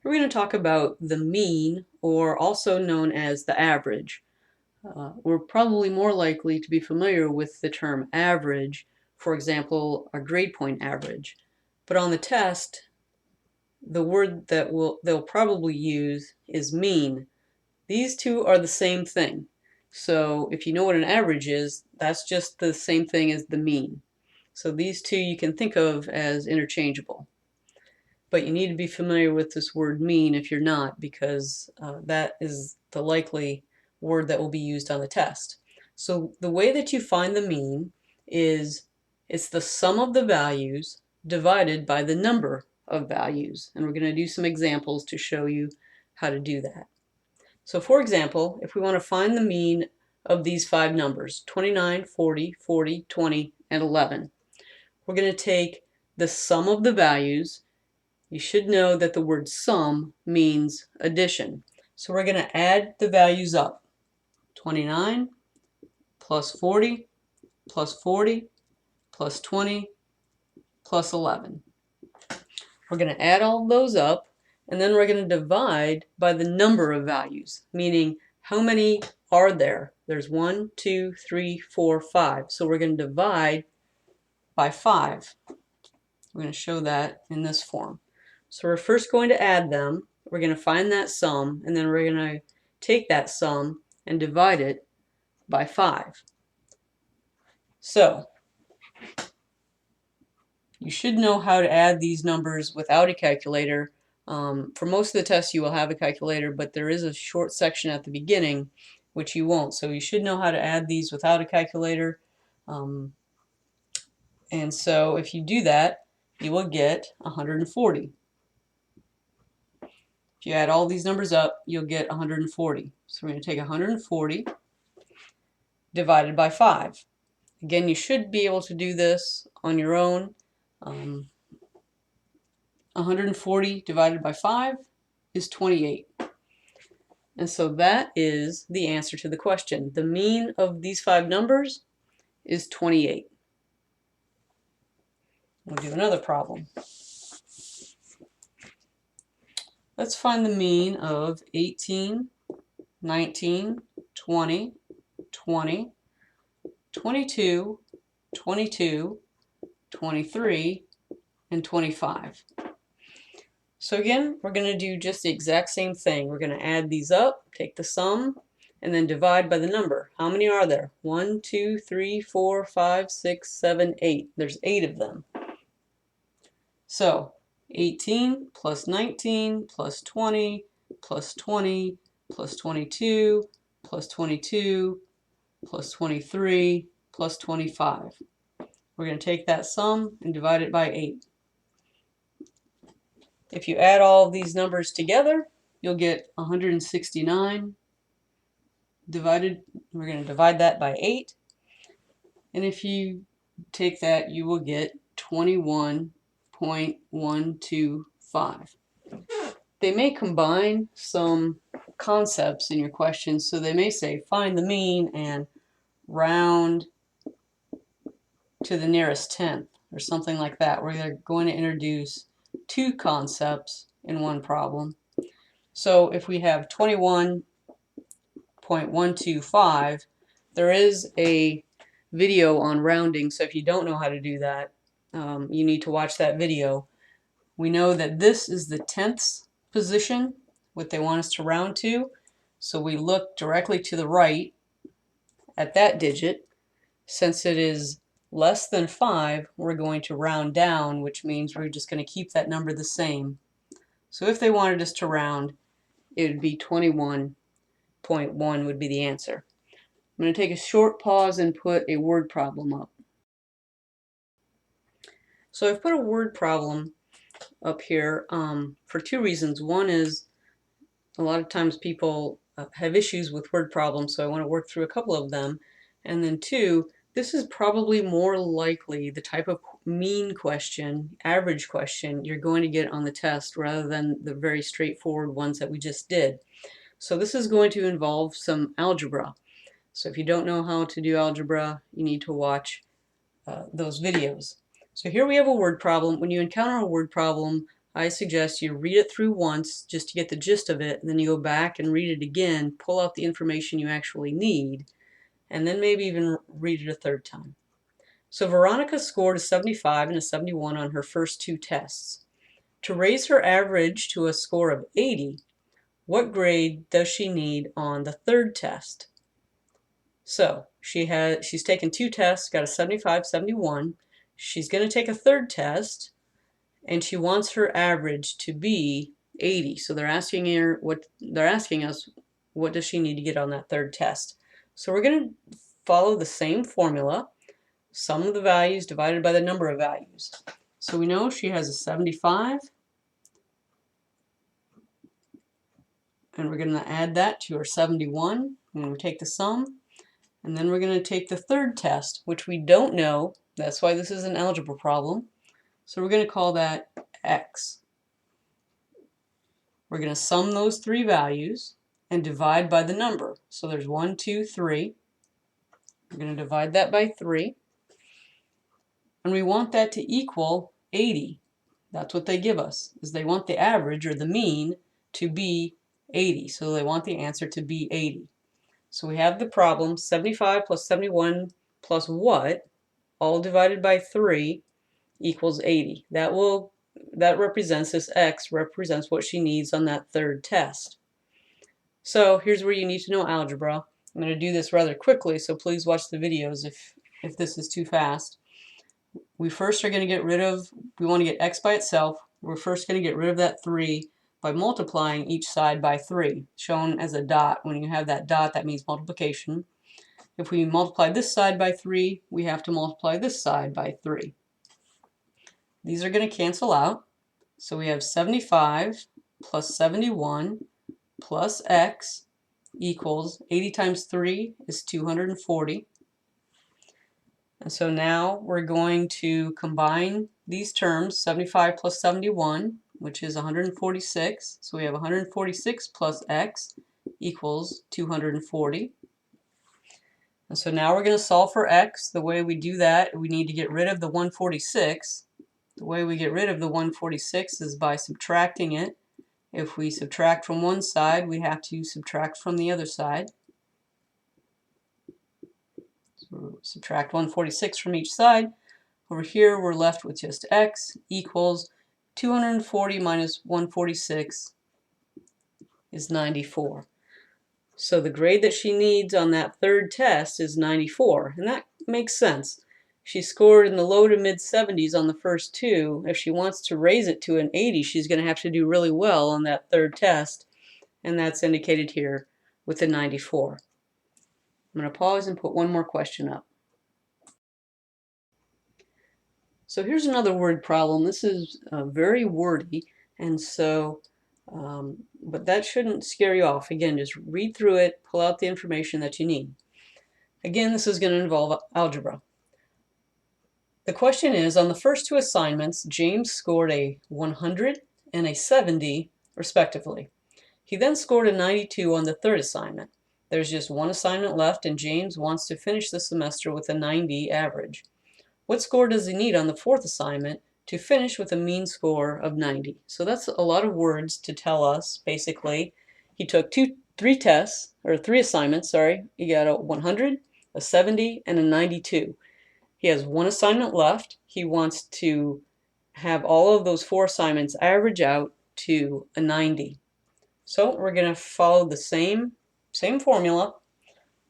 We're going to talk about the mean, or also known as the average. We're probably more likely to be familiar with the term average, for example, a grade point average. But on the test, the word that they'll probably use is mean. These two are the same thing. So if you know what an average is, that's just the same thing as the mean. So these two you can think of as interchangeable. But you need to be familiar with this word mean if you're not, because that is the likely word that will be used on the test. So the way that you find the mean is it's the sum of the values divided by the number of values. And we're going to do some examples to show you how to do that. So for example, if we want to find the mean of these five numbers, 29, 40, 40, 20, and 11, we're going to take the sum of the values. You should know that the word sum means addition. So we're going to add the values up. 29 plus 40 plus 40 plus 20 plus 11. We're going to add all those up, and then we're going to divide by the number of values, meaning how many are there? There's 1, 2, 3, 4, 5. So we're going to divide by 5. We're going to show that in this form. So we're first going to add them. We're going to find that sum, and then we're going to take that sum and divide it by 5. So you should know how to add these numbers without a calculator. For most of the tests you will have a calculator, but there is a short section at the beginning which you won't. So you should know how to add these without a calculator. And so if you do that, you will get 140. If you add all these numbers up, you'll get 140. So we're going to take 140 divided by 5. Again, you should be able to do this on your own. 140 divided by 5 is 28. And so that is the answer to the question. The mean of these five numbers is 28. We'll do another problem. Let's find the mean of 18, 19, 20, 20, 22, 22, 23, and 25. So again, we're going to do just the exact same thing. We're going to add these up, take the sum, and then divide by the number. How many are there? 1, 2, 3, 4, 5, 6, 7, 8. There's 8 of them. So 18 plus 19 plus 20 plus 20 plus 22 plus 22 plus 23 plus 25. We're going to take that sum and divide it by 8. If you add all of these numbers together, you'll get 169 divided. We're going to divide that by 8. And if you take that, you will get 21.125. They may combine some concepts in your questions, so they may say find the mean and round to the nearest tenth or something like that, where they're going to introduce two concepts in one problem. So if we have 21.125, there is a video on rounding, so if you don't know how to do that, you need to watch that video. We know that this is the tenths position, what they want us to round to, so we look directly to the right at that digit. Since it is less than 5, we're going to round down, which means we're just going to keep that number the same. So if they wanted us to round, it would be 21.1 would be the answer. I'm going to take a short pause and put a word problem up. So I've put a word problem up here for two reasons. One is a lot of times people have issues with word problems, so I want to work through a couple of them. And then two, this is probably more likely the type of mean question, average question, you're going to get on the test rather than the very straightforward ones that we just did. So this is going to involve some algebra. So if you don't know how to do algebra, you need to watch those videos. So here we have a word problem. When you encounter a word problem, I suggest you read it through once just to get the gist of it, and then you go back and read it again, pull out the information you actually need, and then maybe even read it a third time. So Veronica scored a 75 and a 71 on her first two tests. To raise her average to a score of 80, what grade does she need on the third test? So she's taken two tests, got a 75, 71. She's going to take a third test, and she wants her average to be 80. So they're asking us, what does she need to get on that third test? So we're going to follow the same formula, sum of the values divided by the number of values. So we know she has a 75, and we're going to add that to her 71 when we take the sum. And then we're going to take the third test, which we don't know. That's why this is an algebra problem. So we're going to call that x. We're going to sum those three values and divide by the number. So there's 1, 2, 3. We're going to divide that by 3. And we want that to equal 80. That's what they give us, is they want the average, or the mean, to be 80. So they want the answer to be 80. So we have the problem, 75 plus 71 plus what, all divided by 3, equals 80. That represents, this x represents what she needs on that third test. So here's where you need to know algebra. I'm going to do this rather quickly, so please watch the videos if this is too fast. We first are going to get rid of, we want to get x by itself. We're first going to get rid of that 3 by multiplying each side by 3, shown as a dot. When you have that dot, that means multiplication. If we multiply this side by 3, we have to multiply this side by 3. These are going to cancel out. So we have 75 plus 71 plus x equals 80 times 3 is 240. And so now we're going to combine these terms, 75 plus 71, which is 146. So we have 146 plus x equals 240. And so now we're going to solve for x. The way we do that, we need to get rid of the 146. The way we get rid of the 146 is by subtracting it. If we subtract from one side, we have to subtract from the other side. So subtract 146 from each side. Over here, we're left with just x equals 240 minus 146 is 94. So the grade that she needs on that third test is 94, and that makes sense. She scored in the low to mid 70s on the first two. If she wants to raise it to an 80, she's going to have to do really well on that third test, and that's indicated here with the 94. I'm going to pause and put one more question up. So here's another word problem. This is very wordy, and so, but that shouldn't scare you off. Again, just read through it, pull out the information that you need. Again, this is going to involve algebra. The question is, on the first two assignments, James scored a 100 and a 70, respectively. He then scored a 92 on the third assignment. There's just one assignment left, and James wants to finish the semester with a 90 average. What score does he need on the fourth assignment to finish with a mean score of 90? So that's a lot of words to tell us, basically. He took three assignments, He got a 100, a 70, and a 92. He has one assignment left. He wants to have all of those 4 assignments average out to a 90. So we're going to follow the same formula.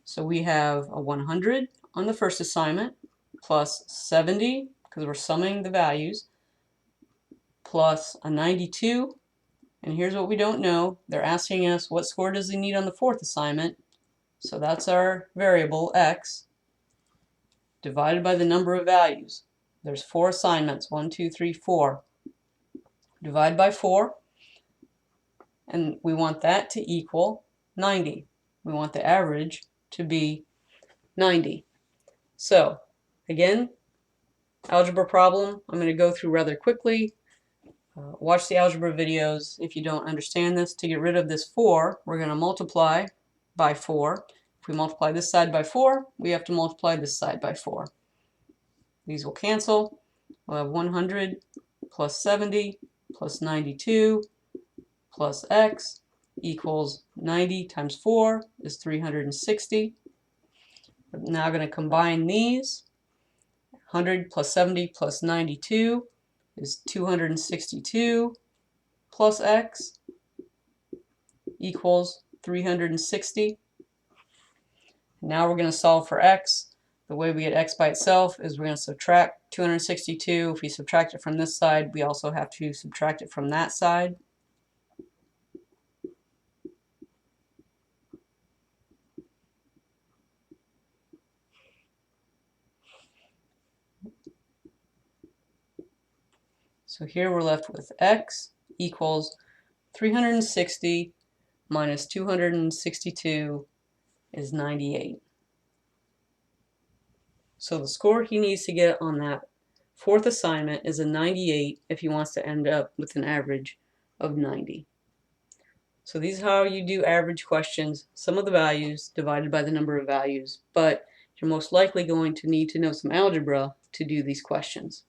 So we have a 100 on the first assignment plus 70, because we're summing the values, plus a 92. And here's what we don't know. They're asking us what score does he need on the fourth assignment. So that's our variable, x, divided by the number of values. There's 4 assignments, 1, 2, 3, 4. Divide by 4, and we want that to equal 90. We want the average to be 90. So, again, algebra problem, I'm going to go through rather quickly. Watch the algebra videos if you don't understand this. To get rid of this 4, we're going to multiply by 4. If we multiply this side by 4, we have to multiply this side by 4. These will cancel. We'll have 100 plus 70 plus 92 plus x equals 90 times 4 is 360. I'm now going to combine these. 100 plus 70 plus 92 is 262 plus x equals 360. Now we're going to solve for x. The way we get x by itself is we're going to subtract 262. If we subtract it from this side, we also have to subtract it from that side. So here we're left with x equals 360 minus 262 is 98. So the score he needs to get on that fourth assignment is a 98 if he wants to end up with an average of 90. So these are how you do average questions, sum of the values divided by the number of values, but you're most likely going to need to know some algebra to do these questions.